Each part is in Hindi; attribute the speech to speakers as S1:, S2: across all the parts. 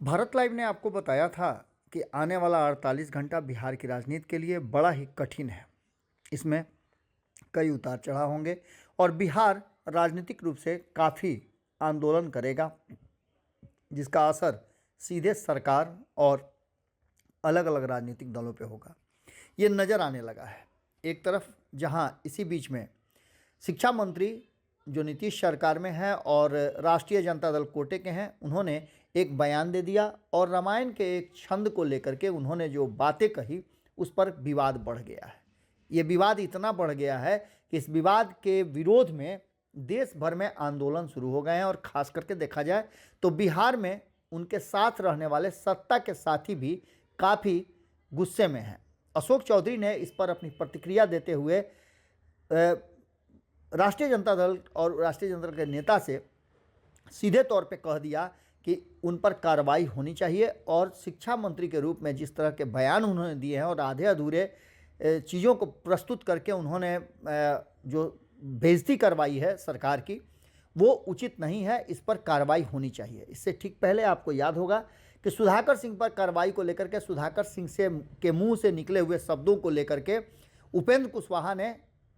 S1: भारत लाइव ने आपको बताया था कि आने वाला 48 घंटा बिहार की राजनीति के लिए बड़ा ही कठिन है। इसमें कई उतार चढ़ाव होंगे और बिहार राजनीतिक रूप से काफ़ी आंदोलन करेगा, जिसका असर सीधे सरकार और अलग अलग राजनीतिक दलों पे होगा। ये नज़र आने लगा है। एक तरफ जहां इसी बीच में शिक्षा मंत्री जो नीतीश सरकार में है और राष्ट्रीय जनता दल कोटे के हैं, उन्होंने एक बयान दे दिया और रामायण के एक छंद को लेकर के उन्होंने जो बातें कही उस पर विवाद बढ़ गया है। ये विवाद इतना बढ़ गया है कि इस विवाद के विरोध में देश भर में आंदोलन शुरू हो गए हैं और ख़ास करके देखा जाए तो बिहार में उनके साथ रहने वाले सत्ता के साथी भी काफ़ी गुस्से में हैं। अशोक चौधरी ने इस पर अपनी प्रतिक्रिया देते हुए राष्ट्रीय जनता दल और राष्ट्रीय जनता दल के नेता से सीधे तौर पे कह दिया कि उन पर कार्रवाई होनी चाहिए और शिक्षा मंत्री के रूप में जिस तरह के बयान उन्होंने दिए हैं और आधे अधूरे चीज़ों को प्रस्तुत करके उन्होंने जो बेइज्जती करवाई है सरकार की, वो उचित नहीं है। इस पर कार्रवाई होनी चाहिए। इससे ठीक पहले आपको याद होगा कि सुधाकर सिंह पर कार्रवाई को लेकर के सुधाकर सिंह के मुंह से निकले हुए शब्दों को लेकर के उपेंद्र कुशवाहा ने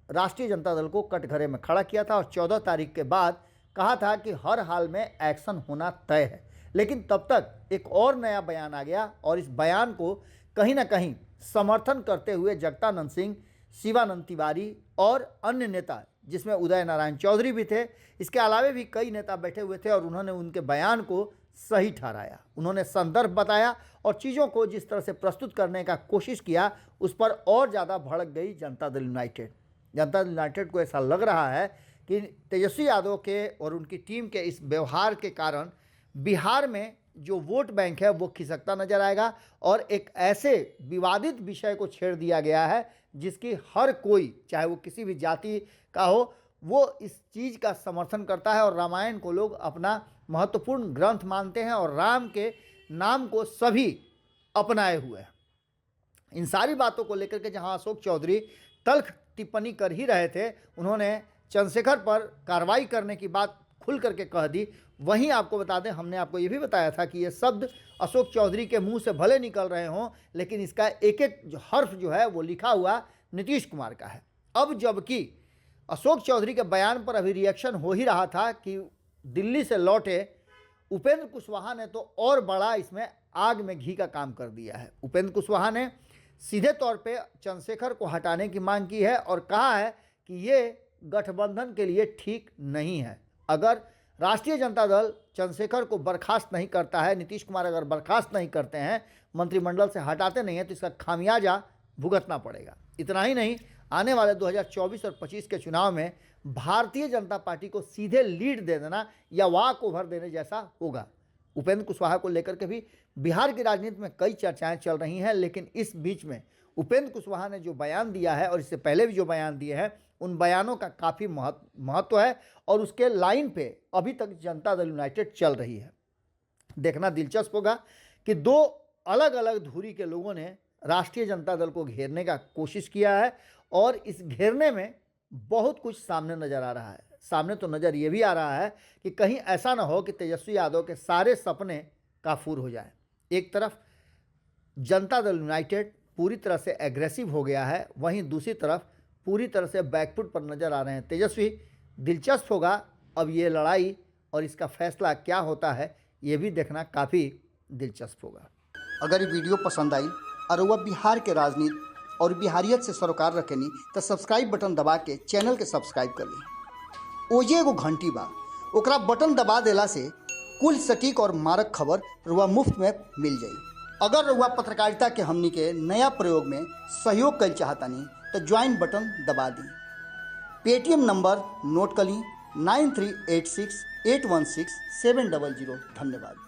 S1: राष्ट्रीय जनता दल को कटघरे में खड़ा किया था और 14 तारीख के बाद कहा था कि हर हाल में एक्शन होना तय है। लेकिन तब तक एक और नया बयान आ गया और इस बयान को कहीं ना कहीं समर्थन करते हुए जगदानंद सिंह, शिवानंद तिवारी और अन्य नेता, जिसमें उदय नारायण चौधरी भी थे, इसके अलावा भी कई नेता बैठे हुए थे और उन्होंने उनके बयान को सही ठहराया। उन्होंने संदर्भ बताया और चीज़ों को जिस तरह से प्रस्तुत करने का कोशिश किया उस पर और ज़्यादा भड़क गई जनता दल यूनाइटेड। जनता दल यूनाइटेड को ऐसा लग रहा है कि तेजस्वी यादव के और उनकी टीम के इस व्यवहार के कारण बिहार में जो वोट बैंक है वो खिसकता नजर आएगा और एक ऐसे विवादित विषय को छेड़ दिया गया है जिसकी हर कोई, चाहे वो किसी भी जाति का हो, वो इस चीज़ का समर्थन करता है और रामायण को लोग अपना महत्वपूर्ण ग्रंथ मानते हैं और राम के नाम को सभी अपनाए हुए हैं। इन सारी बातों को लेकर के जहां अशोक चौधरी तल्ख टिप्पणी कर ही रहे थे, उन्होंने चंद्रशेखर पर कार्रवाई करने की बात खुल करके कह दी। वहीं आपको बता दें, हमने आपको ये भी बताया था कि ये शब्द अशोक चौधरी के मुंह से भले निकल रहे हों, लेकिन इसका एक एक जो हर्फ जो है वो लिखा हुआ नीतीश कुमार का है। अब जबकि अशोक चौधरी के बयान पर अभी रिएक्शन हो ही रहा था कि दिल्ली से लौटे उपेंद्र कुशवाहा ने तो और बड़ा इसमें आग में घी का काम कर दिया है। उपेंद्र कुशवाहा ने सीधे तौर पे चंद्रशेखर को हटाने की मांग की है और कहा है कि ये गठबंधन के लिए ठीक नहीं है। अगर राष्ट्रीय जनता दल चंद्रशेखर को बर्खास्त नहीं करता है, नीतीश कुमार अगर बर्खास्त नहीं करते हैं, मंत्रिमंडल से हटाते नहीं हैं, तो इसका खामियाजा भुगतना पड़ेगा। इतना ही नहीं, आने वाले 2024 और 25 के चुनाव में भारतीय जनता पार्टी को सीधे लीड दे देना या वॉक ओवर देने जैसा होगा। उपेंद्र कुशवाहा को लेकर के भी बिहार की राजनीति में कई चर्चाएं चल रही हैं, लेकिन इस बीच में उपेंद्र कुशवाहा ने जो बयान दिया है और इससे पहले भी जो बयान दिए हैं, उन बयानों का काफ़ी महत्व है और उसके लाइन पे अभी तक जनता दल यूनाइटेड चल रही है। देखना दिलचस्प होगा कि दो अलग अलग धुरी के लोगों ने राष्ट्रीय जनता दल को घेरने का कोशिश किया है और इस घेरने में बहुत कुछ सामने नज़र आ रहा है। सामने तो नज़र ये भी आ रहा है कि कहीं ऐसा ना हो कि तेजस्वी यादव के सारे सपने काफूर हो जाए। एक तरफ जनता दल यूनाइटेड पूरी तरह से एग्रेसिव हो गया है, वहीं दूसरी तरफ पूरी तरह से बैकफुट पर नज़र आ रहे हैं तेजस्वी। दिलचस्प होगा अब ये लड़ाई और इसका फैसला क्या होता है, ये भी देखना काफ़ी दिलचस्प होगा।
S2: अगर ये वीडियो पसंद आई और वह बिहार के राजनीति और बिहारियत से सरोकार रखेनी तो सब्सक्राइब बटन दबा के चैनल के सब्सक्राइब कर ली। ओजे एगो घंटी बा, ओकरा बटन दबा देला से कुल सटीक और मारक खबर रुआ मुफ्त में मिल जाई। अगर रुआ पत्रकारिता के हमनी के नया प्रयोग में सहयोग कर चाहतानी तो ज्वाइन बटन दबा दी। पेटीएम नंबर नोट कर ली 9386816700। धन्यवाद।